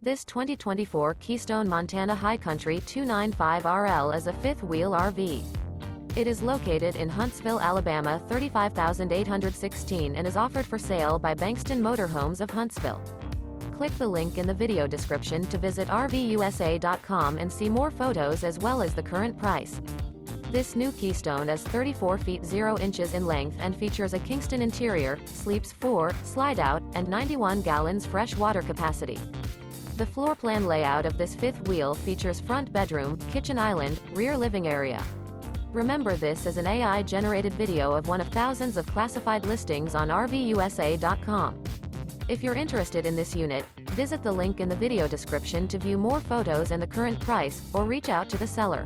This 2024 Keystone Montana High Country 295RL is a fifth-wheel RV. It is located in Huntsville, Alabama 35816 and is offered for sale by Bankston Motorhomes of Huntsville. Click the link in the video description to visit RVUSA.com and see more photos as well as the current price. This new Keystone is 34 feet 0 inches in length and features a Kingston interior, sleeps 4, slide-out, and 91 gallons fresh water capacity. The floor plan layout of this fifth wheel features front bedroom, kitchen island, rear living area. Remember, this is an AI-generated video of one of thousands of classified listings on RVUSA.com. If you're interested in this unit, visit the link in the video description to view more photos and the current price, or reach out to the seller.